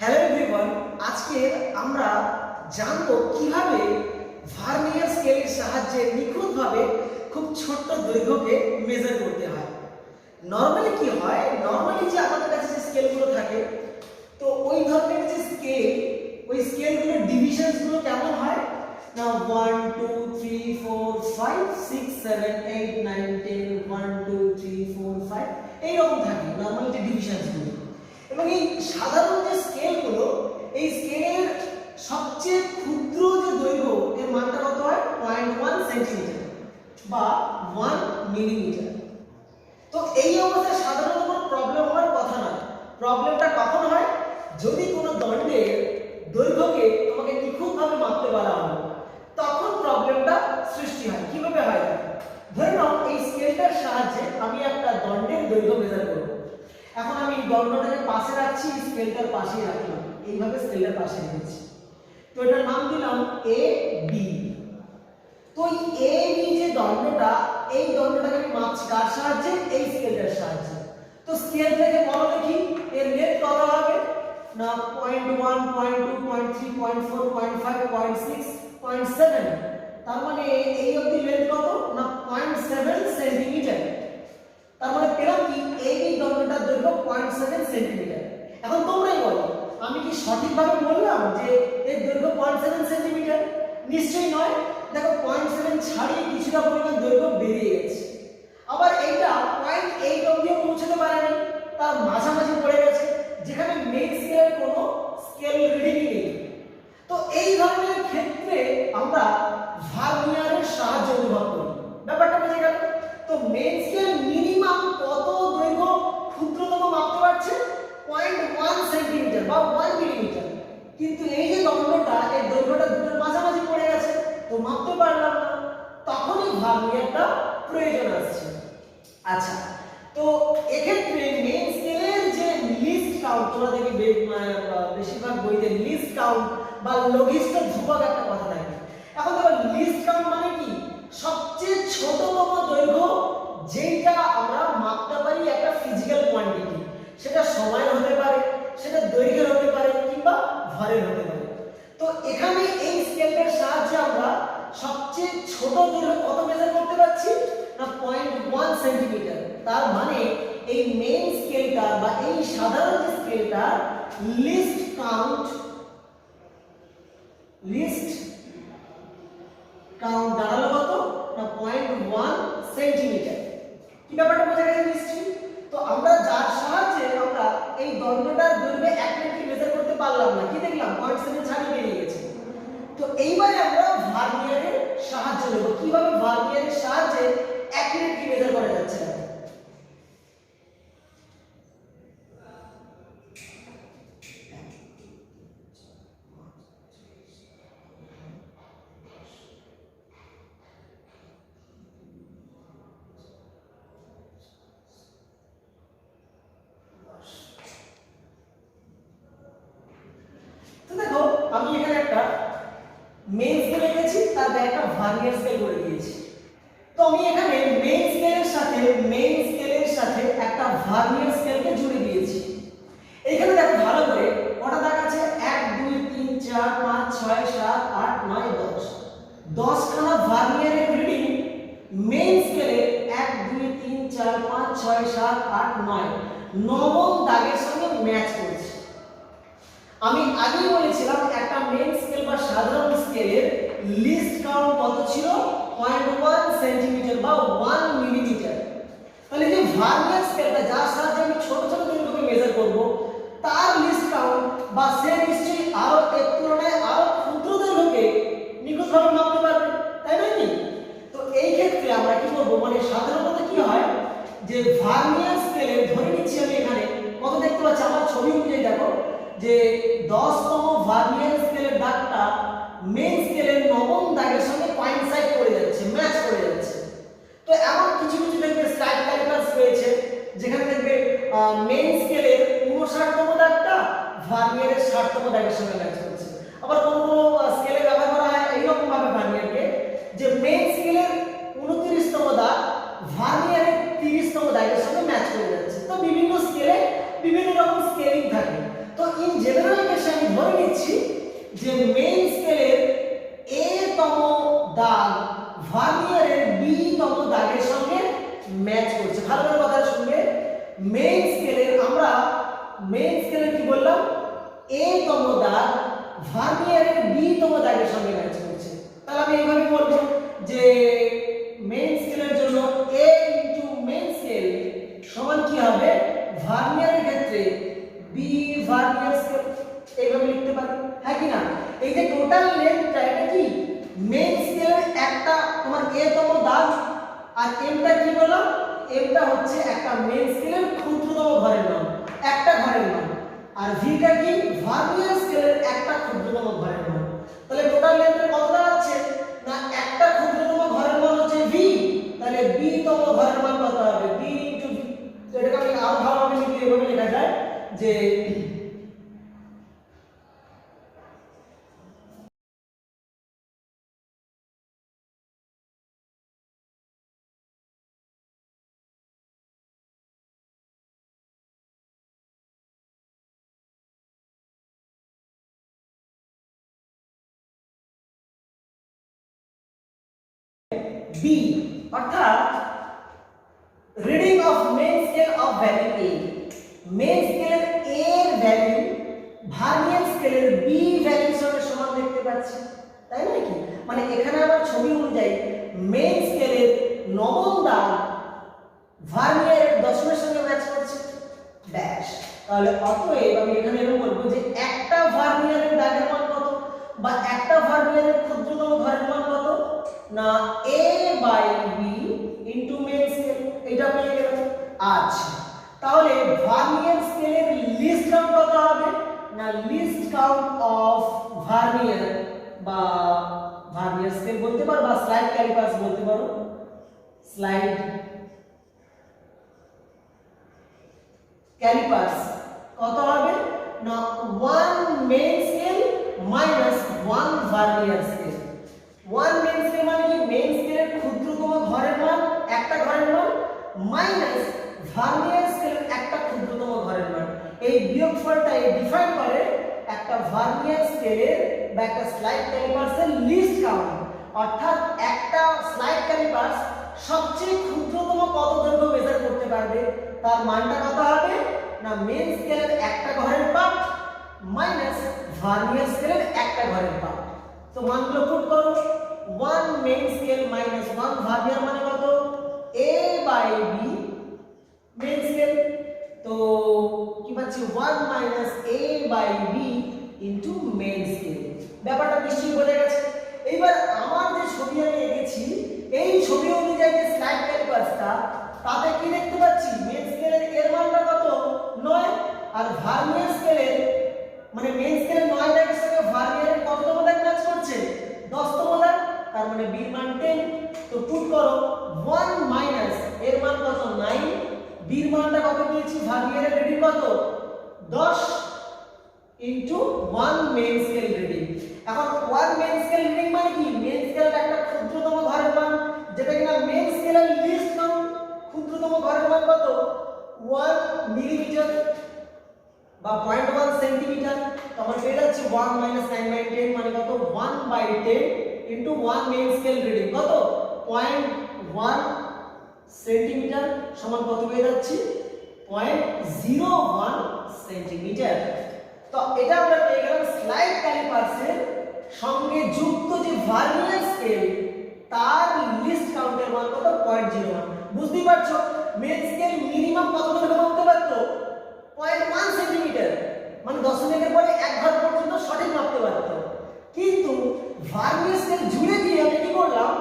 Hello everyone, আজকে আমরা জানবো কিভাবে ভার্নিয়ার স্কেলের সাহায্যে নিখুঁতভাবে খুব ছোট্ট দৈর্ঘ্যকে মেজার করতে হয়। নরমালি কি হয়, নরমালি যে আমাদের কাছে যে স্কেলগুলো থাকে, তো ওই ধরনের যে স্কেল, ওই স্কেলগুলোর ডিভিশনসগুলো কেমন হয় না 1 2 3 4 5 6 7 8 9 10 1 2 3 4 5 এই রকম থাকে নরমালি যে ডিভিশনসগুলো। এবং এই সাধারণ যে স্কেলগুলো, এই স্কেলের সবচেয়ে ক্ষুদ্র যে দৈর্ঘ্য এর মানটা কত হয় 0.1 সেন্টিমিটার বা 1 মিলিমিটার। তো এই অবস্থায় সাধারণত কোনো প্রবলেম হওয়ার কথা না। প্রবলেমটা কখন হয়, যদি কোনো দণ্ডের দৈর্ঘ্যকে তোমাকে নিখুঁতভাবে মাপতে বলা হয়, তখন প্রবলেমটা সৃষ্টি হয়। কিভাবে হয়, ধরে নাও এই স্কেলটার সাহায্যে আমি একটা দণ্ডের দৈর্ঘ্য মেজার করব। এখন আমি দণ্ডটাকে পাশে রাখছি, স্কেলটার পাশেই রাখলাম, এইভাবে স্কেলটার পাশে রেখেছি। তো এটার নাম দিলাম এ বি। তো এই এ বি যে দণ্ডটা, এই দণ্ডটাকে আমি মাপছি কার সাহায্যে, এই স্কেলটার সাহায্যে। তো স্কেল থেকে বলো দেখি এর লেন্থ কত হবে না 0.1 0.2 0.3 0.4 0.5 0.6 0.7। তার মানে এই অবধি লেন্থ কত না 0.7 সেন্টিমিটার। তার মানে পেলাম কি এই দণ্ডটার দৈর্ঘ্য 0.7 সেন্টিমিটার। এখন তোমরাই বলো, আমি কি সঠিকভাবে বললাম যে এর দৈর্ঘ্য 0.7 সেন্টিমিটার? নিশ্চয়ই নয়। দেখো 0.7 ছাড়িয়ে কিছুটা পরিমাণ দৈর্ঘ্য বেরিয়ে গেছে। আবার এইটা 0.8 অবধিও পৌঁছতে পারেনি, তার মাঝামাঝি পড়ে গেছে, যেখানে মেইন স্কেলের কোনো স্কেল রিডিং নেই। তো এই ধরনের ক্ষেত্রে আমরা ভার্নিয়ারের সাহায্য অনুভব করি। ব্যাপারটা বুঝে গেল? তো মেইন স্কেল মিনিমাম কত দৈর্ঘ্য ক্ষুদ্রতম মাপতে পারছে 0.1 সেন্টিমিটার বা 1 মিলিমিটার। কিন্তু এই যে দণ্ডটা, এই দৈর্ঘ্যটা দুটোর মাঝামাঝি পড়ে গেছে, তো মাপতে পারলাম না। তখনই ভার্নিয়ারটা প্রয়োজন আসছে। আচ্ছা, তো এক্ষেত্রে মেইন স্কেলের যে লিস্ট কাউন্ট, তোমরা দেখবে বেশিরভাগ বইতে লিস্ট কাউন্ট বা লঘিষ্ঠ ধ্রুবক একটা কথা থাকে। এখন দেখো লিস্ট কাউন্ট মানে কি, সবচেয়ে ছোটতম দৈর্ঘ্য যেটা আমরা মাপতে পারি একটা ফিজিক্যাল কোয়ান্টিটি। সেটা সময়ের হতে পারে, সেটা দৈর্ঘ্যের হতে পারে, কিংবা ভরের হতে পারে। তো এখানে এই স্কেলটার সাহায্যে আমরা সবচেয়ে ছোট দৈর্ঘ্য কত মেজার করতে পারছি না 0.1 সেন্টিমিটার। তার মানে এই মেইন স্কেলটা বা এই সাধারণ স্কেলটা লিস্ট কাউন্ট দাঁড়ালো কত না 0.1 সেন্টিমিটার। কি ব্যাপারটা বোঝা গেছে নিশ্চয়ই? তো আমরা যার সাহায্যে আমরা এই দণ্ডটার দৈর্ঘ্য অ্যাকুরেটলি মেজার করতে পারলাম না, কি দেখলাম 0.7 ছাড়িয়ে বেরিয়ে গেছে। তো এইবারে আমরা ভার্নিয়ারের সাহায্য নেব। কিভাবে ভার্নিয়ারের সাহায্যে অ্যাকুরেটলি মেজার করা যাচ্ছে। আমি এখানে একটা মেইন স্কেল রেখেছি, তারপর একটা ভার্নিয়ার স্কেল করে দিয়েছি। তো আমি এখানে মেইন স্কেলের সাথে একটা ভার্নিয়ার স্কেলকে জুড়ে দিয়েছি। এখানে দেখো ভালো করে কটা দাগ আছে, 1 2 3 4 5 6 7 8 9 10। 10 খানা ভার্নিয়ারের রিডিং মেইন স্কেলে 1 2 3 4 5 6 7 8 9 নবম দাগের সঙ্গে ম্যাচ করছে। আমি আগেই বলেছিলাম একটা মেইন স্কেল বা সাধারণ স্কেলের লিস্ট কাউন্ট কত ছিল 0.1 সেন্টিমিটার বা 1 মিলিমিটার। তাহলে যে ভার্নিয়ার স্কেলটা যার সাহায্যে আমি ছোট ছোট দৈর্ঘ্যকে মেজার করব, তার লিস্ট কাউন্ট বা সে নিশ্চয়ই আরো এর তুলনায় আরো ক্ষুদ্র দৈর্ঘ্যকে নিখুঁতভাবে মাপতে পারবে, তাই নয় কি? তো এই ক্ষেত্রে আমরা কি করব, মানে সাধারণত কি হয় যে ভার্নিয়ার স্কেলে ধরে নিচ্ছি আমি এখানে কত দেখতে পাচ্ছি, আমার ছবি অনুযায়ী দেখো যে 10তম ভার্নিয়ার স্কেলের দাগটা মেইন স্কেলের নবম দাগের সঙ্গে কোইনসাইড করে যাচ্ছে, ম্যাচ করে যাচ্ছে। তো এমন কিছু কিছু দেখবে স্লাইড ক্যালিপার্স রয়েছে, যেখানে দেখবে মেইন স্কেলের 59তম দাগটা ভার্নিয়ারের 60তম দাগের সঙ্গে ম্যাচ করছে। আবার কোন কোন স্কেলে ব্যবহার করা হয় এইরকম ভাবে ভার্নিয়ারকে, যে মেইন স্কেলের 29তম দাগ ভার্নিয়ারের 30তম দাগের সঙ্গে ম্যাচ করে যাচ্ছে। তো বিভিন্ন স্কেলে বিভিন্ন রকম স্কেলিং থাকে। তো ইন জেনারেল কেসে আমি ধরে নিচ্ছি যে মেইন স্কেলের এ তম দাগ ভার্নিয়ারের বি তম দাগের সঙ্গে ম্যাচ করছে। ভালো করে কথাটা শুনবে, মেইন স্কেলের আমরা মেইন স্কেলের কি বললাম, এ তম দাগ ভার্নিয়ারের বি তম দাগের সঙ্গে ম্যাচ করছে। তাহলে আমি এইভাবে বলবো যে মেইন স্কেলের জন্য a ইনটু মেইন স্কেল সমান কি হবে, ভার্নিয়ারের ক্ষেত্রে b ভার্নিয়ার স্কেল, এইভাবে লিখতে পারি, হ্যাঁ কি না? এই যে টোটাল লেন্থটা এটা কি মেইন স্কেলের একটা তোমার a তম দাগ, আর m টা কি বললাম, m টা হচ্ছে একটা মেইন স্কেলের ক্ষুদ্রতম ঘরের মান, একটা ঘরের মান, আর v টা কি ভার্নিয়ার স্কেলের একটা ক্ষুদ্রতম ঘরের মান। তাহলে টোটাল লেন্থের কত দাঁড়াচ্ছে না, একটা ক্ষুদ্রতম ঘরের মান হচ্ছে v, তাহলে b তম ঘরের মান কত হবে, b ইনটু v। তো এটাকে আমি আরো ভালোভাবে লিখি, এভাবে লেখা যায় যে b, অর্থাৎ reading of main scale of value a, main স্কেলের a এর ভ্যালু ভার্নিয়ার স্কেলের b ভ্যালুর সঙ্গে সমান দেখতে পাচ্ছি, তাই না কি? মানে এখানে আমার ছবি অনুযায়ী মেইন স্কেলের নবম দাগ ভার্নিয়ারের দশমের সঙ্গে ম্যাচ করছে, ব্যাস। তাহলে অতএব আমি এখানে এরকম বলবো যে একটা ভার্নিয়ারের দাগের মান কত, বা একটা ভার্নিয়ারের ক্ষুদ্রতম ঘরের মান কত না, a by b into main scale, এটা পেয়ে গেলাম। আচ্ছা, তাহলে ভার্নিয়ার স্কেলের লিস্ট কাউন্ট কত হবে না, লিস্ট কাউন্ট অফ ভার্নিয়ার, বা ভার্নিয়ার স্কেল বলতে পারো বা স্লাইড ক্যালিপার্স বলতে পারো, স্লাইড ক্যালিপার্স কত হবে না, 1 main scale minus 1 vernier scale. 1 main scale মানে কি, মেইন স্কেলের ক্ষুদ্রতম ঘরের মান, একটা ঘরের মান, মাইনাস ভার্নিয়ার স্কেলের একটা ক্ষুদ্রতম ঘরের মান। এই বিয়োগফলটা ডিফাইন করে একটা ভার্নিয়ার স্কেলের বা একটা স্লাইড ক্যালিপার্সের লিস্ট কাউন্ট, অর্থাৎ একটা স্লাইড ক্যালিপার্স সবচেয়ে ক্ষুদ্রতম কত দৈর্ঘ্য মেজার করতে পারবে, তার মানটা কত হবে না, মেইন স্কেলের একটা ঘরের পার্ট মাইনাস ভার্নিয়ার স্কেলের একটা ঘরের পার্ট। তো মানগুলো পুট করো, 1 মেইন স্কেল মাইনাস 1 ভার্নিয়ার মানে কত, a by b main scale, তো কি পাচ্ছি 1 minus a by b into main scale. ব্যাপারটা নিশ্চয়ই বোঝা গেছে। এইবার আমার যে ছবি আমি এঁকেছি, এই ছবি অনুযায়ী যে স্লাইড ক্যালিপার্সটা, তাতে কি দেখতে পাচ্ছি, মেইন স্কেলের এর মানটা কত 9, আর ভার্নিয়ার স্কেলের মানে মেইন স্কেলের 9 দাগের সঙ্গে ভার্নিয়ারের কততম দাগ ম্যাচ করছে, 10তম দাগ, তার মানে b এর মান 10। তো পুট করো 1 মাইনাস এর মান কত 9, b এর মানটা কত পেয়েছি, ভার্নিয়ারের রিডিং কত 10 ইনটু 1 মেইন স্কেল রিডিং। এখন 1 মেইন স্কেল রিডিং মানে কি, মেইন স্কেলের একটা ক্ষুদ্রতম ঘরের মান, যেটা কিনা মেইন স্কেলের লিস্ট কাউন্ট, ক্ষুদ্রতম ঘরের মান কত 1 মিলিমিটার বা 0.1 সেন্টিমিটার। তো আমরা পেয়ে যাচ্ছি 1 মাইনাস 9/10 মানে কত 1/10 ইনটু 1 মেইন স্কেল রিডিং কত 0.1 সেন্টিমিটার সমান কত পেয়ে যাচ্ছি 0.01 সেন্টিমিটার। তো এটা আমরা পেয়ে গেলাম স্লাইড ক্যালিপার্সের সঙ্গে যুক্ত যে ভার্নিয়ার স্কেল, তার লিস্ট কাউন্টের মান কত 0.01। বুঝতেই পারছো মেইন স্কেল মিনিমাম কত দৈর্ঘ্য মাপতে পারতো 0.1 সেন্টিমিটার, মানে দশমিকের পরে এক ঘর পর্যন্ত সঠিক মাপতে পারতো, কিন্তু ভার্নিয়ার স্কেল জুড়ে দিয়ে আমি কি করলাম,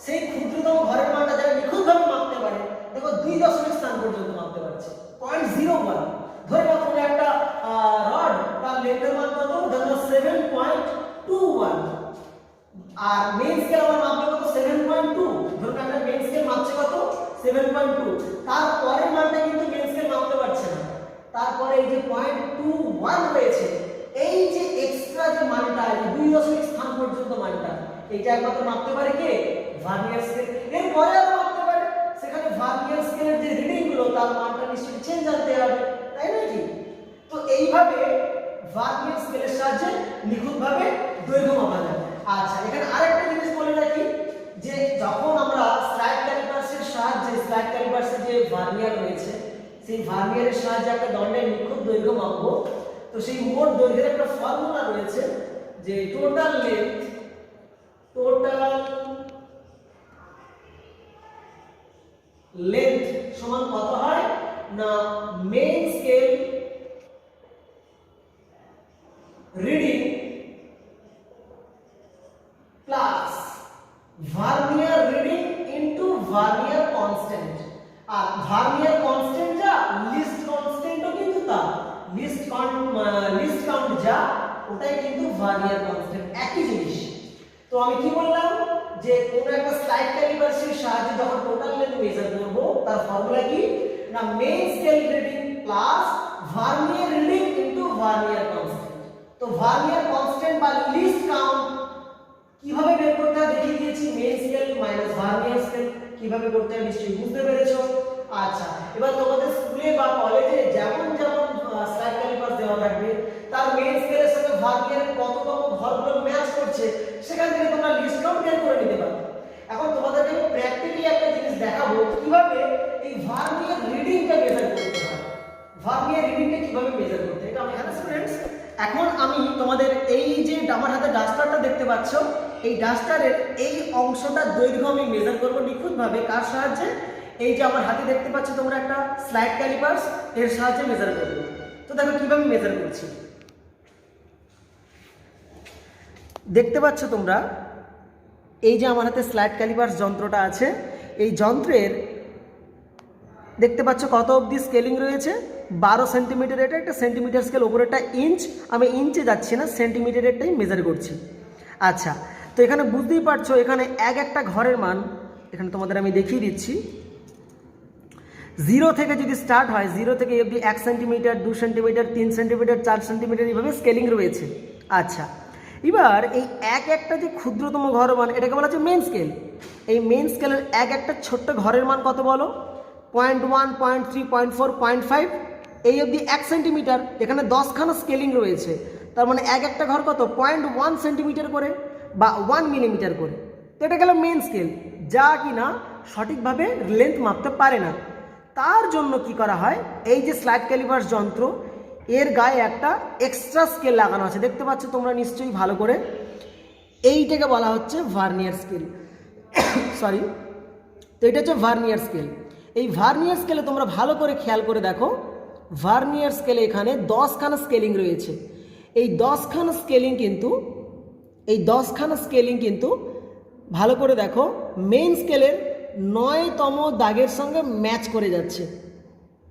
সেই ক্ষুদ্রতম ঘরের মানটা যারা নিখুঁতভাবে মাপতে পারে, দেখো 2 দশমিক স্থান পর্যন্ত মাপতে পারছে 0.01। ধরে নাও তুমি একটা রড, তার লেন্থের মান কত, ধরো 7.21, আর মেইন স্কেল আমার মাপবে কত 7.2। ধরুন একটা মেইন স্কেল মাপছে কত 7.2, তারপরের মানটা কিন্তু মেইন স্কেল মাপতে পারছে না, তারপরে এই যে 0.21 রয়েছে, এই যে এক্সট্রা যে মানটা, এই 2 দশমিক স্থান পর্যন্ত মানটা, এটা একমাত্র মাপতে পারে কে, ভার্নিয়ার স্কেল। এরপরে আরো মাপতে পারে, সেখানে ভার্নিয়ার স্কেলের যে রিডিং গুলো, তার মানটা নিশ্চয়ই চেঞ্জ আনতে হবে, তাই না কি? তো এইভাবে ভার্নিয়ার স্কেলের সাহায্যে নিখুঁতভাবে দৈর্ঘ্য মাপা যায়। আচ্ছা, এখানে আরেকটা জিনিস বলে রাখি যে যখন আমরা স্লাইড ক্যালিপার্সের সাহায্যে স্লাইড ক্যালিপার্সের যে ভার্নিয়ার রয়েছে সেই ভার্নিয়ারের সাহায্যে একটা দণ্ডের নিখুঁত দৈর্ঘ্য মাপবো, তো সেই মোট দৈর্ঘ্যের একটা ফর্মুলা রয়েছে যে টোটাল লেন্থ সমান কত হয় না main scale reading plus vernier reading into vernier constant. আর ভার্নিয়ার কনস্ট্যান্ট যা লিস্ট কনস্ট্যান্টও কিন্তু তা লিস্ট কাউন্ট যা ওটাই কিন্তু ভার্নিয়ার কনস্ট্যান্ট, একই জিনিস। তো আমি কি বললাম যে কোন একটা স্লাইড ক্যালিপার্সের সাহায্যে যখন টোটাল লেন্থ মেজার করব তার ফর্মুলা কি না main scale reading plus vernier reading into vernier constant. তো ভার্নিয়ার কনস্ট্যান্ট বা লিস্ট কাউন্ট কিভাবে বের করতে হয় দেখিয়ে দিয়েছি, main scale minus vernier scale কিভাবে করতে হয় নিশ্চয়ই বুঝতে পেরেছো। আচ্ছা, এবার তোমাদের স্কুলে বা কলেজে যেমন স্লাইড ক্যালিপার্স দেওয়া থাকবে তার মেইন স্কেলের সাথে ভার্নিয়ারের কততম ঘরগুলো ম্যাচ করছে সেখান থেকে তোমরা লিস্ট কাউন্ট বের করে নিতে পারো। এখন তোমাদেরকে প্র্যাকটিক্যালি একটা জিনিস দেখাবো কিভাবে এই ভার্নিয়ার রিডিংটা মেজার করতে হয়। ভার্নিয়ার রিডিংটা কিভাবে মেজার করতে হয় এটা আমি হ্যালো স্টুডেন্টস, এখন আমি তোমাদের এই যে আমার হাতে ডাস্টারটা দেখতে পাচ্ছ এই ডাস্টারের এই অংশটার দৈর্ঘ্য আমি মেজার করবো নিখুঁতভাবে। কার সাহায্যে? এই যে আমার হাতে দেখতে পাচ্ছ তোমরা একটা স্লাইড ক্যালিপার্স, এর সাহায্যে মেজার করবো। তো দেখো কিভাবে মেজার করছি, দেখতে পাচ্ছ তোমরা এই যে আমার হাতে স্লাইড ক্যালিপার্স যন্ত্রটা আছে, এই যন্ত্রের দেখতে পাচ্ছ কত অবধি স্কেলিং রয়েছে 12 সেন্টিমিটার। এটা একটা সেন্টিমিটার স্কেল, ওপরেরটা ইঞ্চ, আমি ইঞ্চে যাচ্ছি না, সেন্টিমিটারেরটাই মেজার করছি। আচ্ছা, তো এখানে বুঝতেই পারছো এখানে একটা ঘরের মান এখানে তোমাদের আমি দেখিয়ে দিচ্ছি। 0 থেকে যদি স্টার্ট হয় 0 থেকে অবধি 1 সেন্টিমিটার, 2 সেন্টিমিটার, 3 সেন্টিমিটার, 4 সেন্টিমিটার এইভাবে স্কেলিং রয়েছে। আচ্ছা, এবার এই একটা যে ক্ষুদ্রতম ঘর মান এটাকে বলা হচ্ছে মেইন স্কেল। এই মেইন স্কেলের একটা ছোট্ট ঘরের মান কত বলো? 0.1, 0.3, 0.4, 0.5 এই অবধি 1 সেন্টিমিটার। এখানে 10খানা স্কেলিং রয়েছে, তার মানে একটা ঘর কত 0.1 সেন্টিমিটার করে বা 1 মিলিমিটার করে। তো এটা গেল মেইন স্কেল, যা কিনা সঠিকভাবে লেন্থ মাপতে পারে না। তার জন্য কি করা হয়, এই যে স্লাইড ক্যালিপার্স যন্ত্র এর গায়ে একটা এক্সট্রা স্কেল লাগানো আছে, দেখতে পাচ্ছ তোমরা নিশ্চয়ই ভালো করে। এইটাকে বলা হচ্ছে ভার্নিয়ার স্কেল, সরি। তো এটা হচ্ছে ভার্নিয়ার স্কেল। এই ভার্নিয়ার স্কেলে তোমরা ভালো করে খেয়াল করে দেখো, ভার্নিয়ার স্কেলে এখানে 10খানা স্কেলিং রয়েছে। এই 10খানা স্কেলিং কিন্তু ভালো করে দেখো মেইন স্কেলের 9তম দাগের সঙ্গে ম্যাচ করে যাচ্ছে,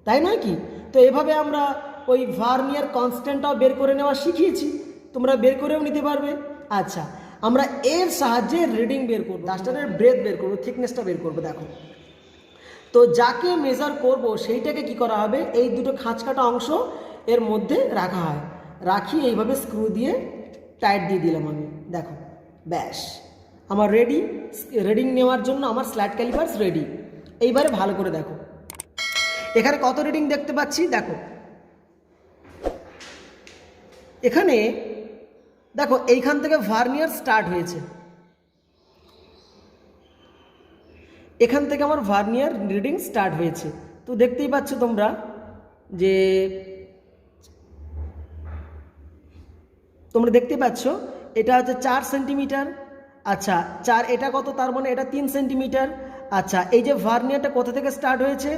তাই নয় কি? তো এভাবে আমরা ওই ভার্নিয়ার কনস্ট্যান্টটাও বের করে নেওয়া শিখিয়েছি, তোমরা বের করেও নিতে পারবে। আচ্ছা, আমরা এর সাহায্যে রিডিং বের করবো, ডাস্টারের ব্রেথ বের করবো, থিকনেসটা বের করবো। দেখো, তো যাকে মেজার করব সেইটাকে কি করা হবে, এই দুটো খাঁচকাটা অংশ এর মধ্যে রাখা হয়, রাখি এইভাবে স্ক্রু দিয়ে টাইট দিয়ে দিলাম আমি। দেখো, ব্যাস আমার রিডিং নেওয়ার জন্য আমার স্লাইড ক্যালিপার্স রেডি। এইবারে ভালো করে দেখো এখানে কত রিডিং দেখতে পাচ্ছি। দেখো এখানে দেখো এইখান থেকে ভার্নিয়ার স্টার্ট হয়েছে, এখান থেকে আমার ভার্নিয়ার রিডিং স্টার্ট হয়েছে। তো দেখতেই পাচ্ছ তোমরা যে দেখতে পাচ্ছ এটা হচ্ছে 4 সেন্টিমিটার। আচ্ছা, 4 এটা কত, তার মানে এটা 3 সেন্টিমিটার। আচ্ছা, এই যে ভার্নিয়ারটা কোথা থেকে স্টার্ট হয়েছে,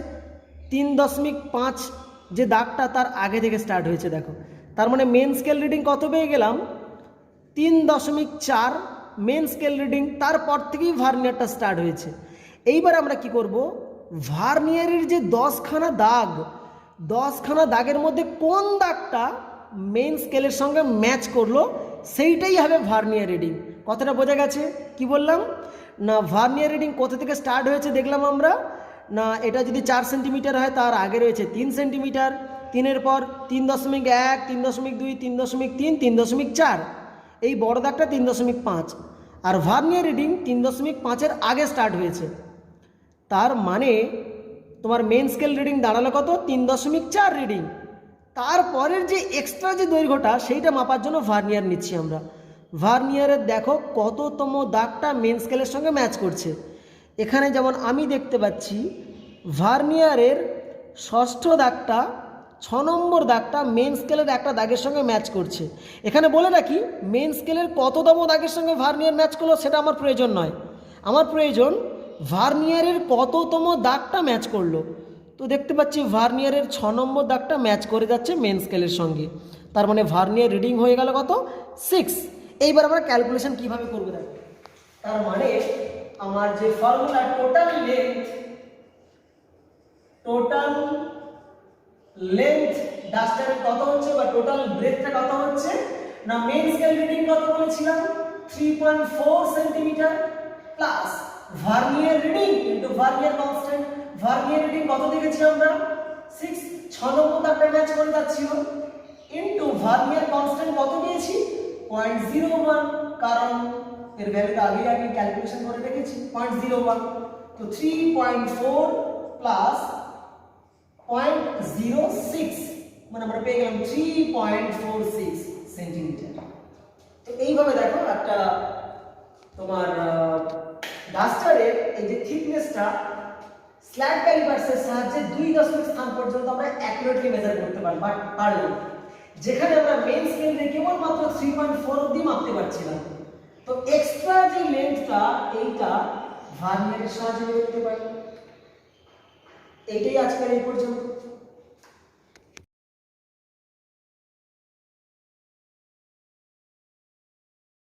3.5 যে দাগটা তার আগে থেকে স্টার্ট হয়েছে। দেখো, তার মানে মেন স্কেল রিডিং কত পেয়ে গেলাম, 3.4 মেন স্কেল রিডিং, তারপর থেকেই ভার্নিয়ারটা স্টার্ট হয়েছে। এইবার আমরা কি করব, ভার্নিয়ারের যে 10খানা দাগের মধ্যে কোন দাগটা মেইন স্কেলের সঙ্গে ম্যাচ করলো সেইটাই হবে ভার্নিয়ার রিডিং। কথাটা বোঝা গেছে? কি বললাম না, ভার্নিয়ার রিডিং কোথা থেকে স্টার্ট হয়েছে দেখলাম আমরা না, এটা যদি 4 সেন্টিমিটার হয় তার আগে রয়েছে 3 সেন্টিমিটার, 3-এর পর 3.1, 3.2, 3.3, 3.4, এই বড় দাগটা 3.5, আর ভার্নিয়ার রিডিং 3.5-এর আগে স্টার্ট হয়েছে। তার মানে তোমার মেন স্কেল রিডিং দাঁড়ালো কত, 3.4 রিডিং। তারপরের যে এক্সট্রা যে দৈর্ঘ্যটা সেইটা মাপার জন্য ভার্নিয়ার নিচ্ছি আমরা। ভার্নিয়ারের দেখো কততম দাগটা মেন স্কেলের সঙ্গে ম্যাচ করছে। এখানে যেমন আমি দেখতে পাচ্ছি ভার্নিয়ারের ষষ্ঠ দাগটা 6 নম্বর দাগটা মেন স্কেলের একটা দাগের সঙ্গে ম্যাচ করছে। এখানে বলে রাখি মেন স্কেলের কততম দাগের সঙ্গে ভার্নিয়ার ম্যাচ করলো সেটা আমার প্রয়োজন নয়, আমার প্রয়োজন ভার্নিয়ারের কততম দাগটা ম্যাচ করলো। তো দেখতে পাচ্ছি ভার্নিয়ারের 6 নম্বর দাগটা ম্যাচ করে যাচ্ছে মেন স্কেলের সঙ্গে, তার মানে ভার্নিয়ার রিডিং হয়ে গেল কত 6। এইবার আমরা ক্যালকুলেশন কিভাবে করবো দেখো। তার মানে আমার যে ফর্মুলা টোটাল লেন্থ ডাস্টারের কত হচ্ছে বা টোটাল ব্রেথটা কত হচ্ছে না, মেন স্কেল রিডিং কত বলেছিলাম 3.4 centimetre plus vernier reading into vernier constant. Vernier reading কত দেখেছি আমরা 6 নম্বর দাগটা ম্যাচ করে যাচ্ছিল, ইনটু ভার্নিয়ার কনস্ট্যান্ট কত দিয়েছি 0.01, কারণ এর ভ্যালুটা আগে ক্যালকুলেশন করে রেখেছি 0.01। তো 3.4 প্লাস 0.06 মানে আমরা পেয়ে গেলাম 3.46 সেন্টিমিটার। তো এইভাবে দেখো একটা তোমার ডাস্টারের এই যে থিকনেসটা স্ল্যাট ক্যালিপার্সের সাহায্যে 2 দশমিক স্থান পর্যন্ত আমরা অ্যাকুরেটলি মেজার করতে পারলাম, যেখানে আমরা মেন স্কেল দিয়ে কেবলমাত্র 3.4 অবধি মাপতে পারছিলাম। তো এক্সট্রা যে লেন্থটা এইটা ভার্নিয়ারের সাহায্যে করতে পারি। এইটাই আজকের এই পর্যন্ত।